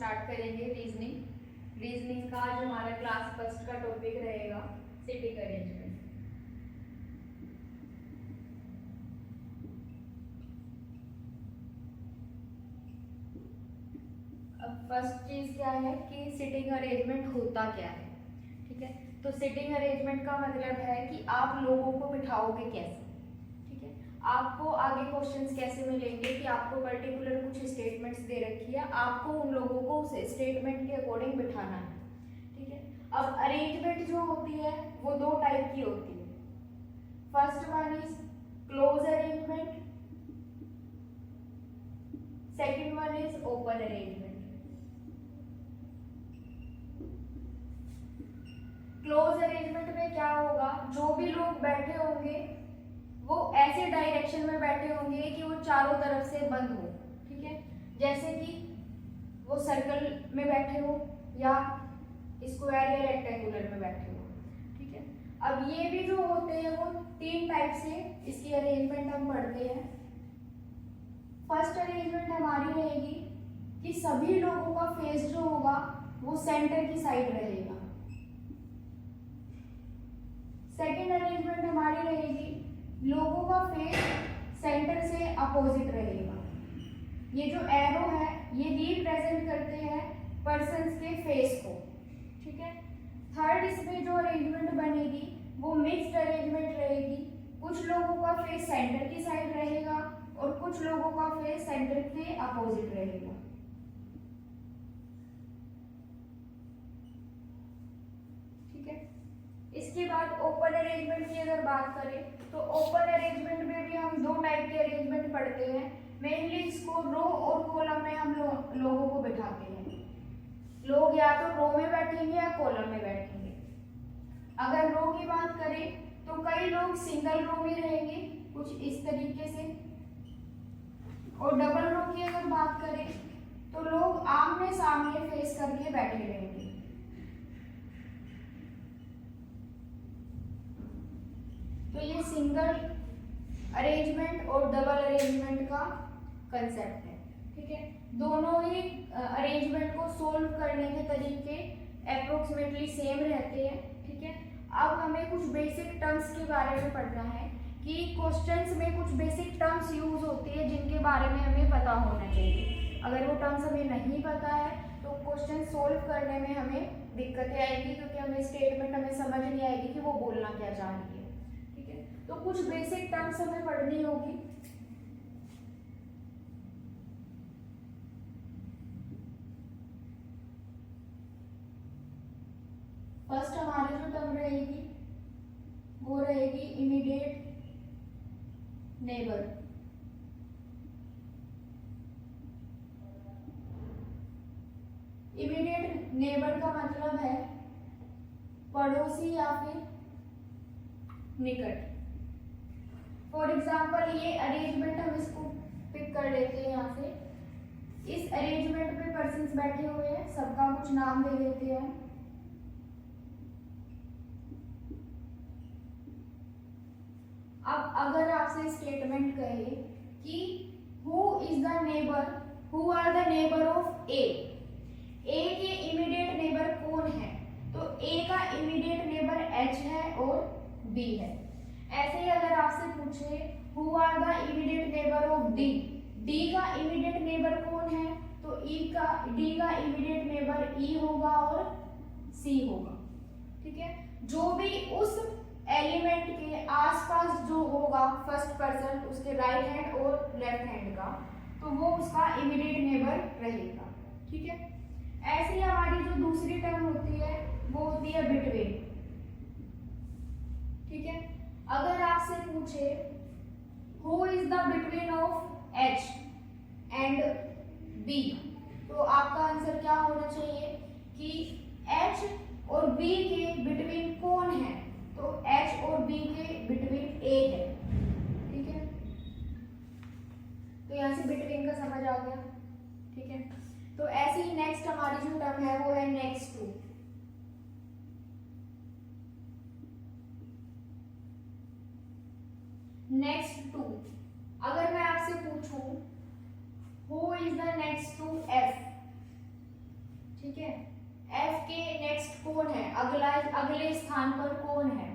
Start करेंगे reasoning का आज हमारा क्लास फर्स्ट का टॉपिक रहेगा सिटिंग अरेंजमेंट। अब फर्स्ट चीज क्या है कि सिटिंग अरेंजमेंट होता क्या है। ठीक है, तो सिटिंग अरेंजमेंट का मतलब है कि आप लोगों को बिठाओगे कैसे। आपको आगे क्वेश्चंस कैसे मिलेंगे कि आपको पर्टिकुलर कुछ स्टेटमेंट्स दे रखी है, आपको उन लोगों को उस स्टेटमेंट के अकॉर्डिंग बिठाना है। ठीक है, अब अरेंजमेंट जो होती है वो दो टाइप की होती है। First one is close arrangement, second one is open arrangement. Close arrangement में क्या होगा, जो भी लोग बैठे होंगे वो ऐसे डायरेक्शन में बैठे होंगे कि वो चारों तरफ से बंद हो। ठीक है, जैसे कि वो सर्कल में बैठे हो या स्क्वायर या रेक्टेंगुलर में बैठे हो। ठीक है, अब ये भी जो होते हैं वो तीन टाइप से इसकी अरेंजमेंट हम पढ़ते हैं। फर्स्ट अरेंजमेंट हमारी रहेगी कि सभी लोगों का फेस जो होगा वो सेंटर की साइड रहेगा। सेकेंड अरेंजमेंट हमारी रहेगी लोगों का फेस सेंटर से अपोजिट रहेगा। ये जो एरो है ये रिप्रेजेंट करते हैं पर्सन्स के फेस को। ठीक है, थर्ड इसमें जो अरेंजमेंट बनेगी वो मिक्स्ड अरेंजमेंट रहेगी। कुछ लोगों का फेस सेंटर की साइड रहेगा और कुछ लोगों का फेस सेंटर के अपोजिट रहेगा। ठीक है, इसके बाद ओपन अरेंजमेंट की अगर बात करें तो ओपन अरेंजमेंट में भी हम दो टाइप के अरेंजमेंट पढ़ते हैं। मेनली इसको रो और कॉलम में हम लोगों को बिठाते हैं। लोग या तो रो में बैठेंगे या कॉलम में बैठेंगे। अगर रो की बात करें तो कई लोग सिंगल रो में रहेंगे कुछ इस तरीके से, और डबल रो की अगर बात करें तो लोग आमने सामने फेस करके बैठे रहेंगे। तो ये सिंगल अरेंजमेंट और डबल अरेंजमेंट का कंसेप्ट है। ठीक है, दोनों ही अरेंजमेंट को सोल्व करने के तरीके अप्रोक्सीमेटली सेम रहते हैं। ठीक है, अब हमें कुछ बेसिक टर्म्स के बारे में पढ़ना है कि क्वेश्चंस में कुछ बेसिक टर्म्स यूज होती है जिनके बारे में हमें पता होना चाहिए। अगर वो टर्म्स हमें नहीं पता है तो क्वेश्चन सोल्व करने में हमें दिक्कतें आएंगी, क्योंकि हमें स्टेटमेंट हमें समझ नहीं आएगी कि वो बोलना क्या चाह रही है। तो कुछ बेसिक टर्म्स हमें पढ़नी होगी। फर्स्ट हमारी जो टर्म रहेगी वो रहेगी इमीडिएट नेबर। इमीडिएट नेबर का मतलब है पड़ोसी या फिर निकट। फॉर एग्जाम्पल ये अरेंजमेंट हम इसको पिक कर लेते हैं यहाँ से। इस अरेंजमेंट में पर्सन्स बैठे हुए हैं, सबका कुछ नाम दे देते हैं। अब अगर आपसे स्टेटमेंट कहे कि who is the neighbour, who are the neighbour of A, A के इमीडिएट नेबर कौन है, तो ए का इमीडिएट नेबर एच है और बी है। ऐसे ही अगर आपसे पूछे who are the immediate neighbour of D, D का इमीडिएट नेबर कौन है, तो डी का इमीडिएट नेबर ई होगा और सी होगा। ठीक है, जो भी उस एलिमेंट के आसपास जो होगा फर्स्ट पर्सन उसके राइट हैंड और लेफ्ट हैंड का, तो वो उसका इमीडिएट नेबर रहेगा। ठीक है, ऐसे ही हमारी जो दूसरी टर्म होती है वो होती है बिटवीन। ठीक है, अगर आपसे पूछे who is the between of H and B, तो आपका आंसर क्या होना चाहिए कि एच और बी के बिटवीन कौन है, तो एच और बी के बिटवीन ए है। ठीक है, तो यहाँ से बिटवीन का समझ आ गया। ठीक है, तो ऐसे ही नेक्स्ट हमारी जो टर्म है वो है नेक्स्ट टू। नेक्स्ट टू, अगर मैं आपसे पूछूं who is the next to F, अगले स्थान पर कौन है।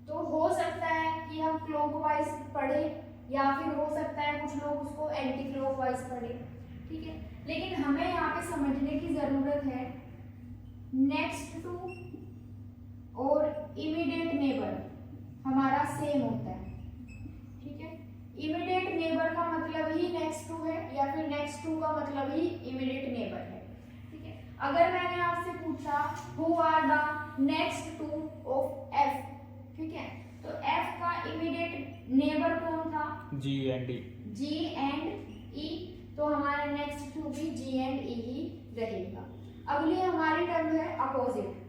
तो हो सकता है कि हम क्लॉकवाइज पढ़े या फिर हो सकता है कुछ लोग उसको एंटी क्लॉकवाइज पढ़े, ठीक है। लेकिन हमें यहाँ पे समझने की जरूरत है नेक्स्ट टू और इमीडिएट नेबर हमारा सेम होता है, ठीक है। इमीडिएट नेबर का मतलब ही नेक्स्ट टू है या फिर नेक्स्ट टू का मतलब ही इमीडिएट नेबर है, ठीक है। अगर मैंने आपसे पूछा who are the next to of F, ठीक है, तो एफ का इमीडिएट नेबर कौन था, जी एंड ई, तो हमारा नेक्स्ट टू भी जी एंड ई ही रहेगा। अगली हमारी टर्म है अपोजिट।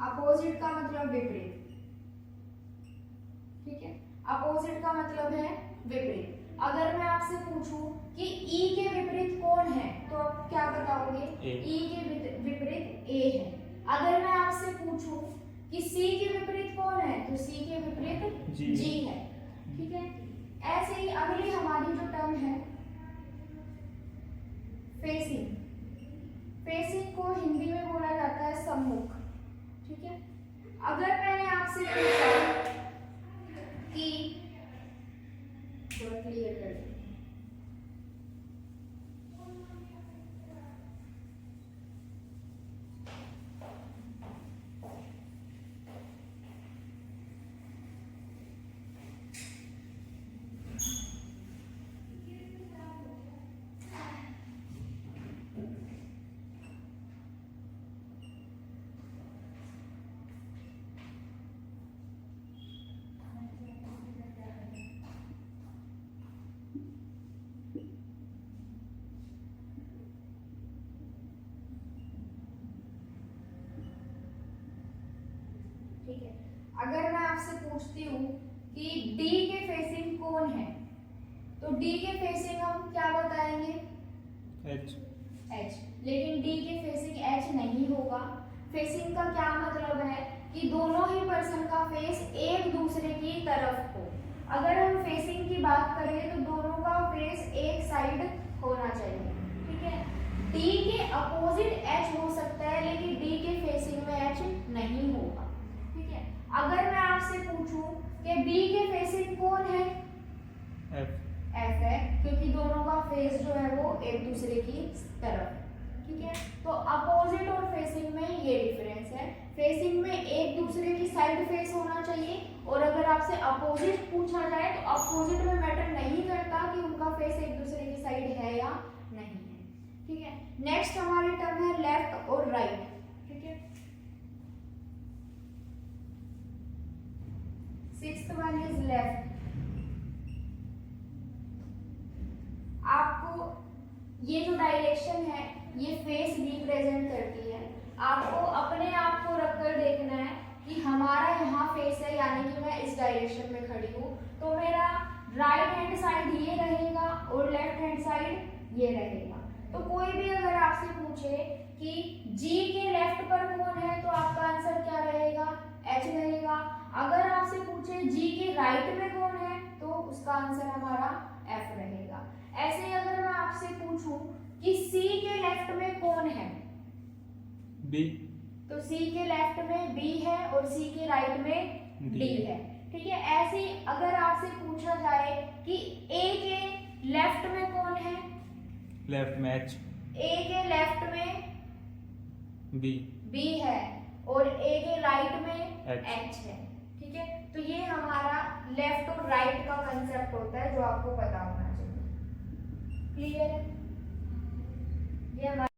अपोजिट का मतलब विपरीत, ठीक है। अपोजिट का मतलब है विपरीत। अगर मैं आपसे पूछूं कि ई के विपरीत कौन है तो आप क्या बताओगे, ई के विपरीत ए है। अगर मैं आपसे पूछूं कि सी के विपरीत कौन है तो सी के विपरीत जी है, ठीक है। ऐसे ही अगली हमारी जो टर्म है फेसिंग। फेसिंग को हिंदी में बोला जाता है सम्मुख, ठीक है। अगर मैंने आपसे पूछा कि थोड़ा क्लियर कर दो, ठीक है। अगर मैं आपसे पूछती हूँ कि डी के फेसिंग कौन है तो डी के फेसिंग हम क्या बताएंगे, एच। लेकिन डी के फेसिंग एच नहीं होगा। फेसिंग का क्या मतलब है कि दोनों ही पर्सन का फेस एक दूसरे की तरफ हो। अगर हम फेसिंग की बात करें तो दोनों का फेस एक साइड होना चाहिए, ठीक है। डी के अपोजिट एच हो सकता है लेकिन डी के फेसिंग में एच नहीं होगा, ठीक है। अगर मैं आपसे पूछूं कि बी के फेसिंग कौन है, एफ है, क्योंकि दोनों का फेस जो है वो एक दूसरे की तरफ, ठीक है। तो अपोजिट और फेसिंग में ये डिफरेंस है। फेसिंग में एक दूसरे की साइड फेस होना चाहिए और अगर आपसे अपोजिट पूछा जाए तो अपोजिट में मैटर नहीं करता कि उनका फेस एक दूसरे की साइड है या नहीं है, ठीक है। नेक्स्ट हमारी टर्म है लेफ्ट और राइट, ठीक है। Sixth one is left. आपको ये जो डायरेक्शन है ये फेस रिप्रेजेंट करती है। आपको अपने आप को रखकर देखना है कि हमारा यहाँ फेस है यानी कि मैं इस डायरेक्शन में खड़ी हूँ तो मेरा राइट हैंड साइड ये रहेगा और लेफ्ट हैंड साइड ये रहेगा। तो कोई भी अगर आपसे पूछे कि जी के लेफ्ट पर कौन है तो आपका आंसर क्या रहेगा, एच रहेगा। अगर आपसे पूछे जी के राइट में कौन है तो उसका आंसर हमारा एफ रहेगा। ऐसे अगर मैं आपसे पूछूं कि सी के लेफ्ट में कौन है, बी, तो सी के लेफ्ट में बी है और सी के राइट में डी है, ठीक है। ऐसे ही अगर आपसे पूछा जाए कि ए के लेफ्ट में कौन है, लेफ्ट में एच, ए के लेफ्ट में बी है और ए के राइट में एच है, ठीक है। तो ये हमारा लेफ्ट और राइट का कंसेप्ट होता है जो आपको पता होना चाहिए। क्लियर है ये हमारा